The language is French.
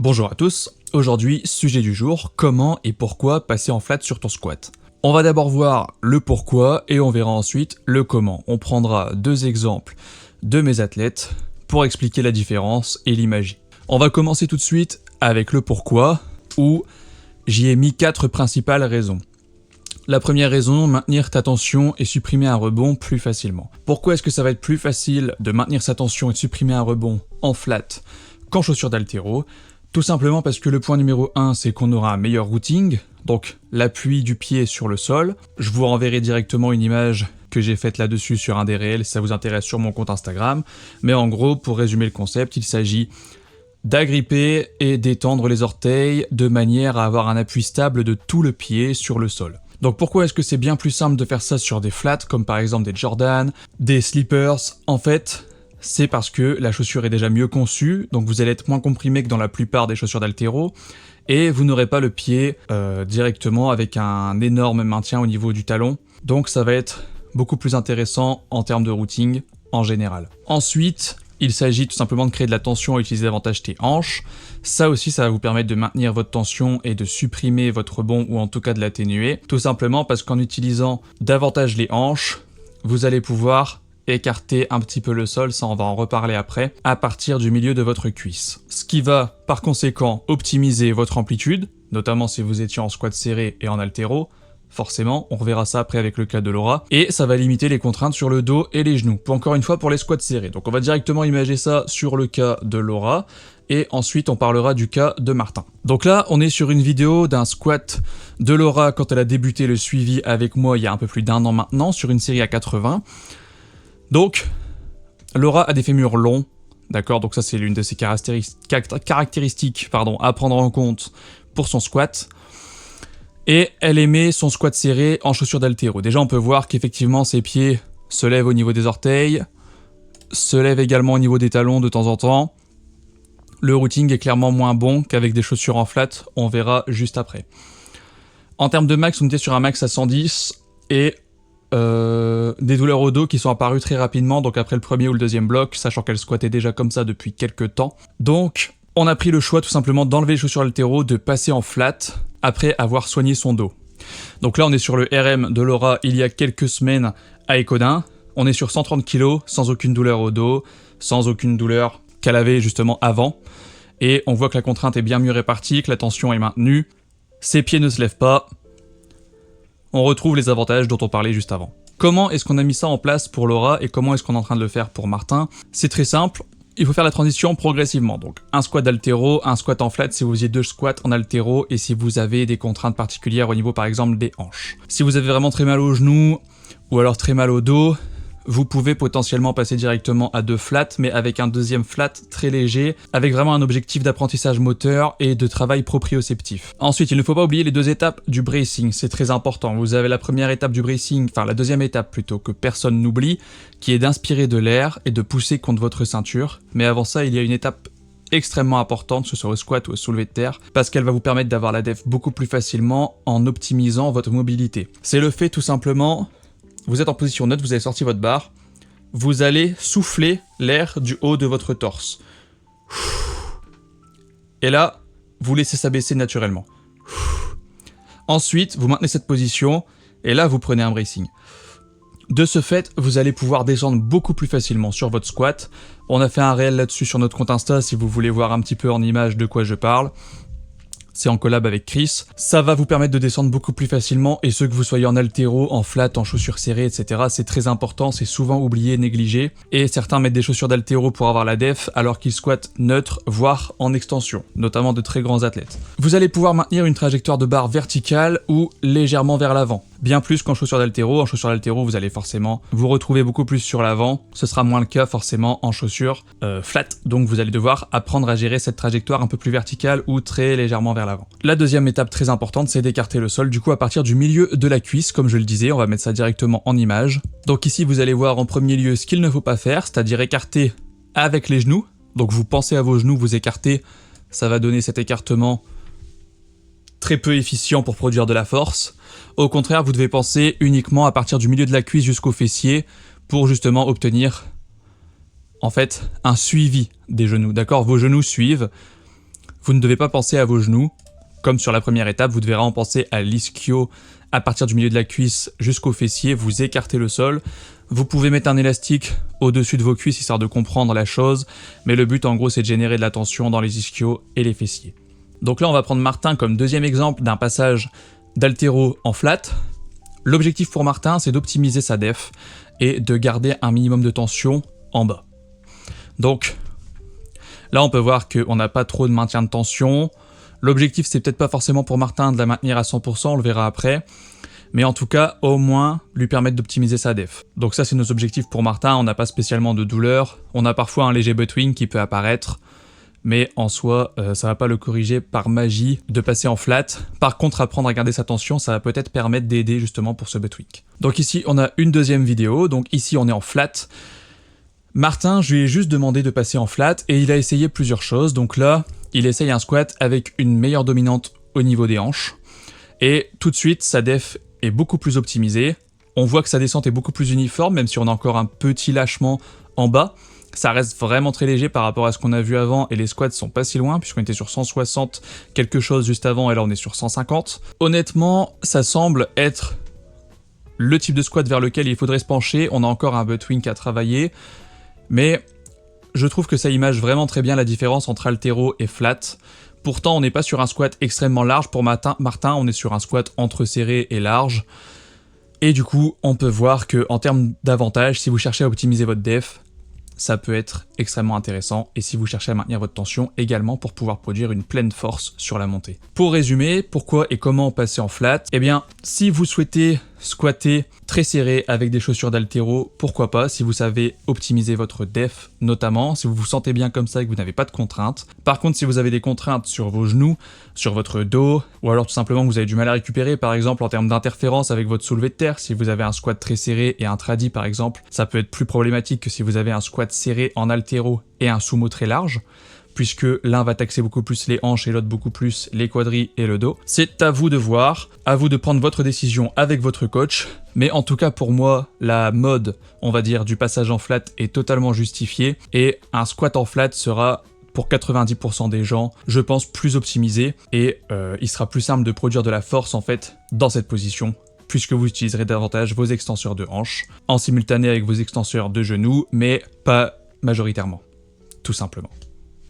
Bonjour à tous, aujourd'hui, sujet du jour, comment et pourquoi passer en flat sur ton squat. On va d'abord voir le pourquoi et on verra ensuite le comment. On prendra deux exemples de mes athlètes pour expliquer la différence et l'imagie. On va commencer tout de suite avec le pourquoi, où j'y ai mis 4 principales raisons. La première raison, maintenir ta tension et supprimer un rebond plus facilement. Pourquoi est-ce que ça va être plus facile de maintenir sa tension et de supprimer un rebond en flat qu'en chaussures d'haltéro? Tout simplement parce que le point numéro 1, c'est qu'on aura un meilleur routing, donc l'appui du pied sur le sol. Je vous renverrai directement une image que j'ai faite là-dessus sur un des réels, si ça vous intéresse, sur mon compte Instagram. Mais en gros, pour résumer le concept, il s'agit d'agripper et d'étendre les orteils de manière à avoir un appui stable de tout le pied sur le sol. Donc pourquoi est-ce que c'est bien plus simple de faire ça sur des flats, comme par exemple des Jordan, des slippers? En fait, c'est parce que la chaussure est déjà mieux conçue, donc vous allez être moins comprimé que dans la plupart des chaussures d'haltéro, et vous n'aurez pas le pied directement avec un énorme maintien au niveau du talon, donc ça va être beaucoup plus intéressant en termes de routing en général. Ensuite, il s'agit tout simplement de créer de la tension et utiliser davantage tes hanches. Ça aussi, ça va vous permettre de maintenir votre tension et de supprimer votre rebond, ou en tout cas de l'atténuer, tout simplement parce qu'en utilisant davantage les hanches, vous allez pouvoir écarter un petit peu le sol, ça on va en reparler après, à partir du milieu de votre cuisse. Ce qui va par conséquent optimiser votre amplitude, notamment si vous étiez en squat serré et en haltéro, forcément, on reverra ça après avec le cas de Laura, et ça va limiter les contraintes sur le dos et les genoux, encore une fois pour les squats serrés. Donc on va directement imager ça sur le cas de Laura, et ensuite on parlera du cas de Martin. Donc là, on est sur une vidéo d'un squat de Laura quand elle a débuté le suivi avec moi il y a un peu plus d'1 an maintenant, sur une série à 80. Donc, Laura a des fémurs longs, d'accord, donc ça c'est l'une de ses caractéristiques à prendre en compte pour son squat. Et elle aimait son squat serré en chaussures d'haltéro. Déjà on peut voir qu'effectivement ses pieds se lèvent au niveau des orteils, se lèvent également au niveau des talons de temps en temps. Le routing est clairement moins bon qu'avec des chaussures en flat, on verra juste après. En termes de max, on était sur un max à 110 et des douleurs au dos qui sont apparues très rapidement, donc après le premier ou le deuxième bloc, sachant qu'elle squattait déjà comme ça depuis quelques temps. Donc on a pris le choix tout simplement d'enlever les chaussures haltéro, de passer en flat après avoir soigné son dos. Donc là on est sur le RM de Laura il y a quelques semaines à Écodin. On est sur 130 kg, sans aucune douleur au dos, sans aucune douleur qu'elle avait justement avant. Et on voit que la contrainte est bien mieux répartie, que la tension est maintenue, ses pieds ne se lèvent pas. On retrouve les avantages dont on parlait juste avant. Comment est-ce qu'on a mis ça en place pour Laura et comment est-ce qu'on est en train de le faire pour Martin? C'est très simple, il faut faire la transition progressivement. Donc un squat d'haltéro, un squat en flat si vous faisiez 2 squats en haltéro et si vous avez des contraintes particulières au niveau par exemple des hanches. Si vous avez vraiment très mal aux genoux ou alors très mal au dos, vous pouvez potentiellement passer directement à 2 flats, mais avec un deuxième flat très léger, avec vraiment un objectif d'apprentissage moteur et de travail proprioceptif. Ensuite, il ne faut pas oublier les 2 étapes du bracing, c'est très important. Vous avez la première étape du bracing, enfin la deuxième étape plutôt, que personne n'oublie, qui est d'inspirer de l'air et de pousser contre votre ceinture. Mais avant ça, il y a une étape extrêmement importante, que ce soit au squat ou au soulevé de terre, parce qu'elle va vous permettre d'avoir la def beaucoup plus facilement en optimisant votre mobilité. C'est le fait tout simplement... Vous êtes en position neutre, vous avez sorti votre barre, vous allez souffler l'air du haut de votre torse. Et là, vous laissez s'abaisser naturellement. Ensuite, vous maintenez cette position, et là, vous prenez un bracing. De ce fait, vous allez pouvoir descendre beaucoup plus facilement sur votre squat. On a fait un réel là-dessus sur notre compte Insta, si vous voulez voir un petit peu en image de quoi je parle. C'est en collab avec Chris. Ça va vous permettre de descendre beaucoup plus facilement, et ce que vous soyez en haltéro, en flat, en chaussures serrées, etc. C'est très important, c'est souvent oublié, négligé. Et certains mettent des chaussures d'haltéro pour avoir la def, alors qu'ils squattent neutre, voire en extension, notamment de très grands athlètes. Vous allez pouvoir maintenir une trajectoire de barre verticale ou légèrement vers l'avant. Bien plus qu'en chaussures d'haltéro. En chaussures d'haltéro, vous allez forcément vous retrouver beaucoup plus sur l'avant. Ce sera moins le cas forcément en chaussures flat. Donc vous allez devoir apprendre à gérer cette trajectoire un peu plus verticale ou très légèrement vers l'avant. La deuxième étape très importante, c'est d'écarter le sol. Du coup, à partir du milieu de la cuisse, comme je le disais, on va mettre ça directement en image. Donc ici, vous allez voir en premier lieu ce qu'il ne faut pas faire, c'est-à-dire écarter avec les genoux. Donc vous pensez à vos genoux, vous écartez. Ça va donner cet écartement très peu efficient pour produire de la force. Au contraire, vous devez penser uniquement à partir du milieu de la cuisse jusqu'au fessier pour justement obtenir en fait un suivi des genoux. D'accord, vos genoux suivent, vous ne devez pas penser à vos genoux. Comme sur la première étape, vous devez vraiment penser à l'ischio à partir du milieu de la cuisse jusqu'au fessier, vous écartez le sol. Vous pouvez mettre un élastique au-dessus de vos cuisses histoire de comprendre la chose, mais le but en gros c'est de générer de la tension dans les ischios et les fessiers. Donc là on va prendre Martin comme deuxième exemple d'un passage d'haltéro en flat. L'objectif pour Martin c'est d'optimiser sa def et de garder un minimum de tension en bas. Donc là on peut voir qu'on n'a pas trop de maintien de tension. L'objectif c'est peut-être pas forcément pour Martin de la maintenir à 100%, on le verra après. Mais en tout cas, au moins, lui permettre d'optimiser sa def. Donc ça, c'est nos objectifs pour Martin, on n'a pas spécialement de douleur. On a parfois un léger buttwing qui peut apparaître, mais en soi, ça va pas le corriger par magie de passer en flat. Par contre, apprendre à garder sa tension, ça va peut-être permettre d'aider justement pour ce buttwing. Donc ici, on a une deuxième vidéo, donc ici, on est en flat. Martin, je lui ai juste demandé de passer en flat, et il a essayé plusieurs choses. Donc là, il essaye un squat avec une meilleure dominante au niveau des hanches. Et tout de suite, sa def est beaucoup plus optimisé. On voit que sa descente est beaucoup plus uniforme, même si on a encore un petit lâchement en bas. Ça reste vraiment très léger par rapport à ce qu'on a vu avant et les squats sont pas si loin puisqu'on était sur 160 quelque chose juste avant et là on est sur 150. Honnêtement, ça semble être le type de squat vers lequel il faudrait se pencher. On a encore un buttwing à travailler, mais je trouve que ça image vraiment très bien la différence entre haltéro et flat. Pourtant, on n'est pas sur un squat extrêmement large. Pour Martin, on est sur un squat entre serré et large. Et du coup, on peut voir qu'en termes d'avantages, si vous cherchez à optimiser votre def, ça peut être extrêmement intéressant. Et si vous cherchez à maintenir votre tension, également pour pouvoir produire une pleine force sur la montée. Pour résumer, pourquoi et comment passer en flat? Eh bien, si vous souhaitez squatter très serré avec des chaussures d'haltéro, pourquoi pas, si vous savez optimiser votre def notamment, si vous vous sentez bien comme ça et que vous n'avez pas de contraintes. Par contre, si vous avez des contraintes sur vos genoux, sur votre dos, ou alors tout simplement que vous avez du mal à récupérer, par exemple en termes d'interférence avec votre soulevé de terre, si vous avez un squat très serré et un tradi par exemple, ça peut être plus problématique que si vous avez un squat serré en haltéro et un sumo très large, puisque l'un va taxer beaucoup plus les hanches et l'autre beaucoup plus les quadris et le dos. C'est à vous de voir, à vous de prendre votre décision avec votre coach, mais en tout cas pour moi, la mode, on va dire, du passage en flat est totalement justifiée, et un squat en flat sera, pour 90% des gens, je pense, plus optimisé, et il sera plus simple de produire de la force en fait dans cette position, puisque vous utiliserez davantage vos extenseurs de hanches, en simultané avec vos extenseurs de genoux, mais pas majoritairement, tout simplement.